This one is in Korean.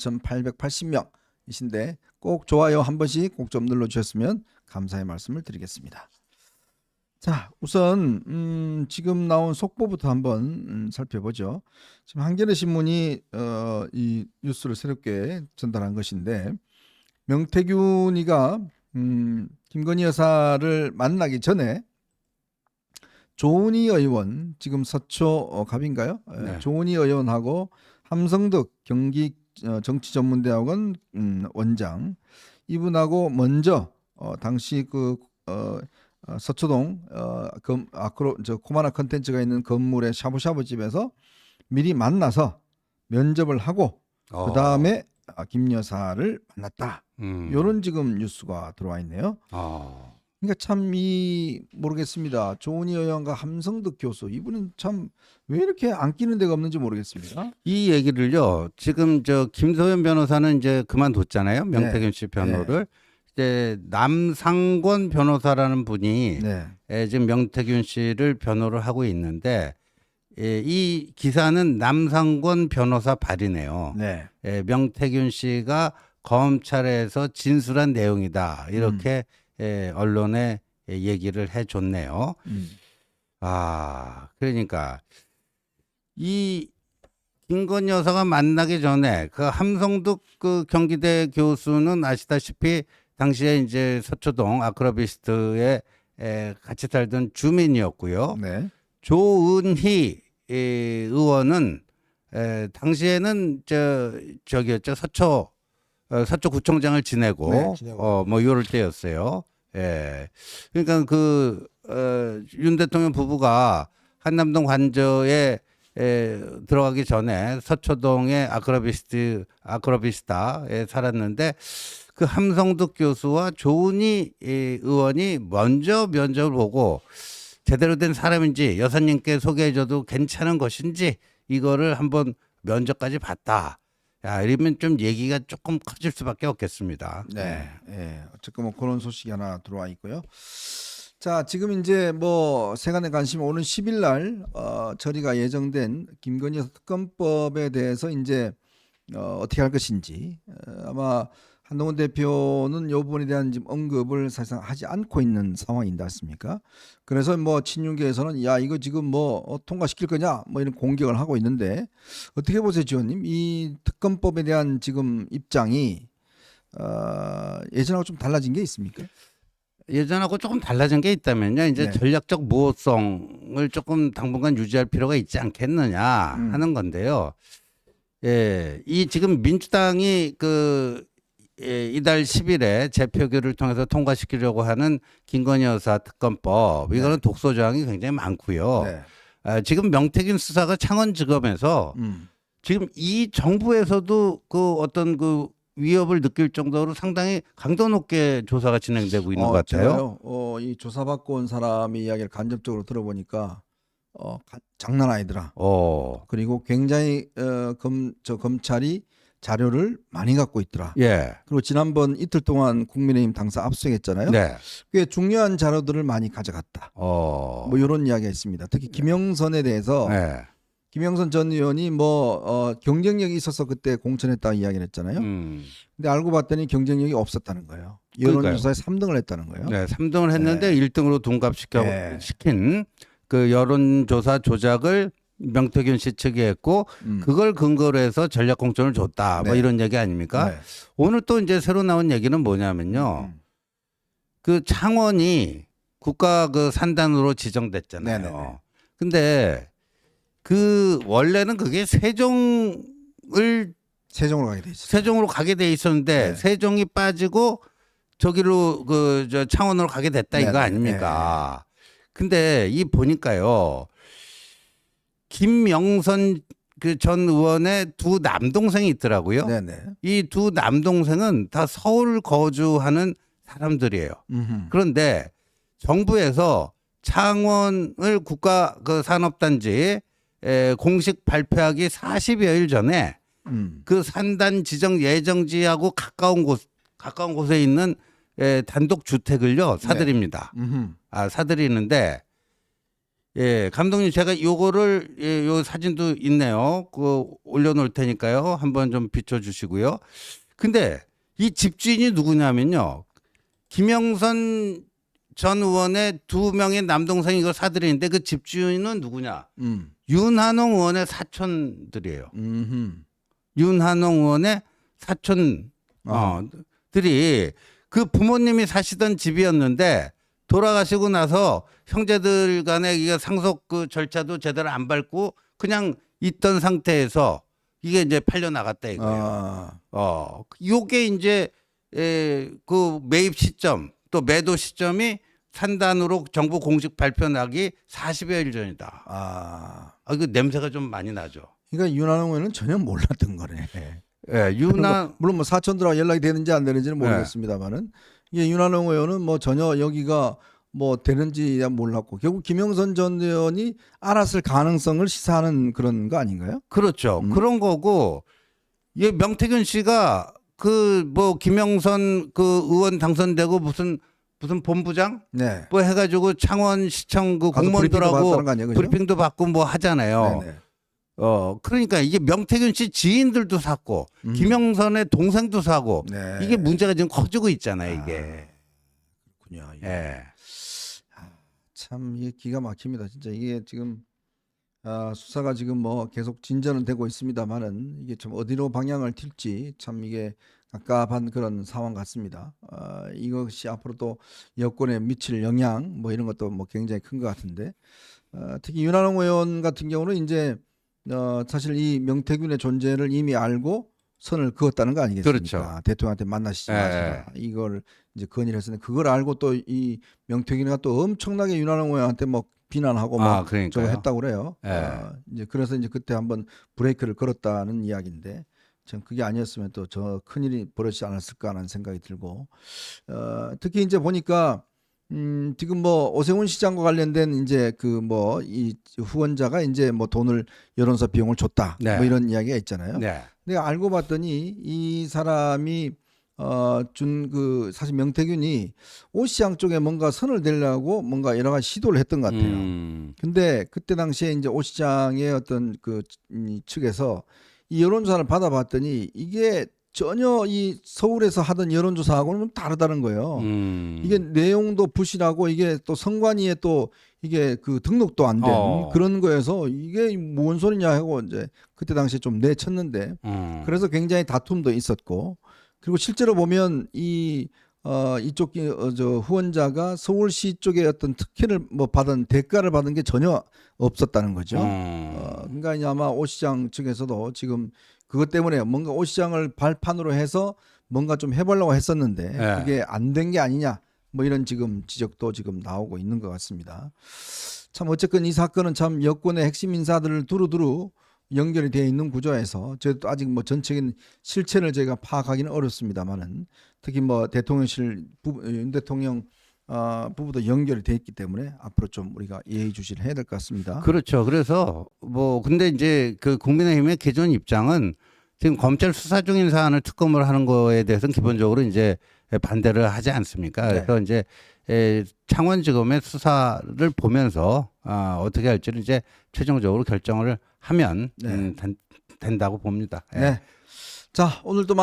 2,880명이신데 꼭 좋아요 한 번씩 꼭 좀 눌러주셨으면 감사의 말씀을 드리겠습니다. 자, 우선 지금 나온 속보부터 한번 살펴보죠. 지금 한겨레 신문이 이 뉴스를 새롭게 전달한 것인데 명태균이가 김건희 여사를 만나기 전에 조은희 의원, 지금 서초 갑인가요? 네. 조은희 의원하고 함성득 경기 정치전문대학원 원장 이분하고 먼저 당시 서초동 코마나 컨텐츠가 있는 건물의 샤브샤브 집에서 미리 만나서 면접을 하고 그 다음에 김 여사를 만났다. 이런 지금 뉴스가 들어와 있네요. 그러니까 참 모르겠습니다. 조은희 의원과 함성득 교수 이분은 참 왜 이렇게 안 끼는 데가 없는지 모르겠습니다. 이 얘기를요. 지금 김소연 변호사는 이제 그만뒀잖아요. 명태균 씨 변호를. 이제 남상권 변호사라는 분이 지금 명태균 씨를 변호를 하고 있는데 이 기사는 남상권 변호사 발이네요. 명태균 씨가 검찰에서 진술한 내용이다. 이렇게 언론에 얘기를 해줬네요. 그러니까 이 김건희 여사가 만나기 전에 그 함성득 그 경기대 교수는 아시다시피 당시에 이제 서초동 아크로비스트에 같이 살던 주민이었고요. 조은희 의원은 당시에는 저기였죠. 서초구청장을 지내고 뭐 이럴 때였어요. 그러니까 윤 대통령 부부가 한남동 관저에 들어가기 전에 서초동의 아크로비스타에 살았는데 그 함성득 교수와 조은희 의원이 먼저 면접을 보고 제대로 된 사람인지 여사님께 소개해줘도 괜찮은 것인지 이거를 한번 면접까지 봤다. 이러면 좀 얘기가 조금 커질 수밖에 없겠습니다. 어쨌건 뭐 그런 소식이 하나 들어와 있고요. 자, 지금 이제 세간의 관심 오는 10일 날 처리가 예정된 김건희 여사 특검법에 대해서 이제 어떻게 할 것인지 아마 한동훈 대표는 이 부분에 대한 지금 언급을 사실상 하지 않고 있는 상황인지 않습니까? 그래서 친윤계에서는 야 이거 지금 통과시킬 거냐 이런 공격을 하고 있는데 어떻게 보세요, 지원님? 이 특검법에 대한 지금 입장이 예전하고 좀 달라진 게 있습니까? 예전하고 조금 달라진 게 있다면요. 이제 전략적 모호성을 조금 당분간 유지할 필요가 있지 않겠느냐 하는 건데요. 이 지금 민주당이 이달 10일에 재표결을 통해서 통과시키려고 하는 김건희 여사 특검법 이거는 독소 조항이 굉장히 많고요. 지금 명태균 수사가 창원지검에서 지금 이 정부에서도 어떤 위협을 느낄 정도로 상당히 강도 높게 조사가 진행되고 있는 것 같아요. 이 조사받고 온 사람의 이야기를 간접적으로 들어보니까 장난 아니더라. 그리고 굉장히 검찰이 자료를 많이 갖고 있더라. 그리고 지난번 이틀 동안 국민의힘 당사 압수했잖아요. 꽤 중요한 자료들을 많이 가져갔다. 이런 이야기가 있습니다. 특히 김영선에 대해서 김영선 전 의원이 경쟁력이 있어서 그때 공천했다고 이야기를 했잖아요. 근데 알고 봤더니 경쟁력이 없었다는 거예요. 여론조사에 3등을 했다는 거예요. 3등을 했는데 1등으로 둔갑시킨 그 여론조사 조작을 명태균 씨 측이 했고 그걸 근거로 해서 전략 공천을 줬다. 이런 얘기 아닙니까? 오늘 또 이제 새로 나온 얘기는 뭐냐면요. 그 창원이 국가 산단으로 지정됐잖아요. 근데 원래는 그게 세종으로 가게 돼 있었는데 세종이 빠지고 저기로 창원으로 가게 됐다 이거 아닙니까? 근데 보니까요. 김명선 전 의원의 두 남동생이 있더라고요. 이 두 남동생은 다 서울 거주하는 사람들이에요. 그런데 정부에서 창원을 국가 산업단지 공식 발표하기 40여일 전에 그 산단 지정 예정지하고 가까운 곳에 있는 단독 주택을요 사들입니다. 사들이는데 예, 감독님 제가 요거를 요 사진도 있네요. 그 올려놓을 테니까요. 한번 좀 비춰주시고요. 근데 이 집주인이 누구냐면요. 김영선 전 의원의 2명의 남동생이 이걸 사들이는데 그 집주인은 누구냐? 윤한홍 의원의 사촌들이에요. 윤한홍 의원의 사촌 들이 그 부모님이 사시던 집이었는데 돌아가시고 나서 형제들 간에 이게 상속 그 절차도 제대로 안 밟고 그냥 있던 상태에서 이게 이제 팔려 나갔다 이거예요. 요게 이제 그 매입 시점 또 매도 시점이 산단으로 정부 공식 발표 나기 40여일 전이다. 이거 냄새가 좀 많이 나죠. 그러니까 윤한홍 의원은 전혀 몰랐던 거네. 예, 물론 뭐 사촌들하고 연락이 되는지 안 되는지는 모르겠습니다만은 이게 윤한홍 의원은 뭐 전혀 여기가 뭐 되는지 몰랐고 결국 김영선 전 의원이 알았을 가능성을 시사하는 그런 거 아닌가요? 그렇죠. 그런 거고 예, 명태균 씨가 그 뭐 김영선 그 의원 당선되고 무슨 본부장 네. 뭐 해가지고 창원시청 그 가서 공무원들하고 그죠? 브리핑도 받고 뭐 하잖아요. 네네. 그러니까 이게 명태균 씨 지인들도 샀고 김영선의 동생도 사고 네. 이게 문제가 지금 커지고 있잖아요. 이게. 그렇군요. 예. 참 이게 기가 막힙니다. 진짜 이게 지금 수사가 지금 뭐 계속 진전은 되고 있습니다만은 이게 좀 어디로 방향을 튈지 참 이게 갑갑한 그런 상황 같습니다. 이것이 앞으로 또 여권에 미칠 영향 뭐 이런 것도 뭐 굉장히 큰 것 같은데 특히 윤한홍 의원 같은 경우는 이제 사실 이 명태균의 존재를 이미 알고 선을 그었다는 거 아니겠습니까? 그렇죠. 대통령한테 만나시지 마시라. 이걸 이제 건의를 했었는데 그걸 알고 또 이 명태균이가 또 엄청나게 윤한홍 의원한테 뭐 비난하고 막 저거 했다고 그래요. 이제 그래서 이제 그때 한번 브레이크를 걸었다는 이야기인데 참 그게 아니었으면 또 저 큰일이 벌어지지 않았을까 하는 생각이 들고 특히 이제 보니까 지금 뭐 오세훈 시장과 관련된 이제 그 뭐 이 후원자가 이제 뭐 돈을 여론사 비용을 줬다 뭐 이런 이야기가 있잖아요. 근데 알고 봤더니 이 사람이 준 그 사실 명태균이 오 시장 쪽에 뭔가 선을 대려고 뭔가 여러 가지 시도를 했던 것 같아요. 근데 그때 당시에 이제 오 시장의 어떤 그 측에서 이 여론조사를 받아봤더니 이게 전혀 이 서울에서 하던 여론조사하고는 좀 다르다는 거예요. 이게 내용도 부실하고 이게 또 선관위에 또 이게 그 등록도 안 된 그런 거여서 이게 뭔 소리냐 하고 이제 그때 당시에 좀 내쳤는데 그래서 굉장히 다툼도 있었고 그리고 실제로 보면 이쪽 저 후원자가 서울시 쪽에 어떤 특혜를 뭐 받은 대가를 받은 게 전혀 없었다는 거죠. 그러니까 이제 아마 오 시장 측에서도 지금 그것 때문에 뭔가 오 시장을 발판으로 해서 뭔가 좀 해보려고 했었는데 그게 안 된 게 아니냐 뭐 이런 지금 지적도 지금 나오고 있는 것 같습니다. 참 어쨌건 이 사건은 참 여권의 핵심 인사들을 두루두루 연결이 되어 있는 구조에서 저희도 아직 뭐 전체적인 실체를 저희가 파악하기는 어렵습니다만은 특히 뭐 대통령실 윤 대통령 부부도 연결이 돼 있기 때문에 앞으로 좀 우리가 예의주시를 해야 될 것 같습니다. 그렇죠. 그래서 뭐 근데 이제 그 국민의힘의 기존 입장은 지금 검찰 수사 중인 사안을 특검을 하는 거에 대해서는 기본적으로 이제 반대를 하지 않습니까? 그래서 이제 창원지검의 수사를 보면서 어떻게 할지를 이제 최종적으로 결정을 하면 된다고 봅니다. 네. 자, 오늘도 많은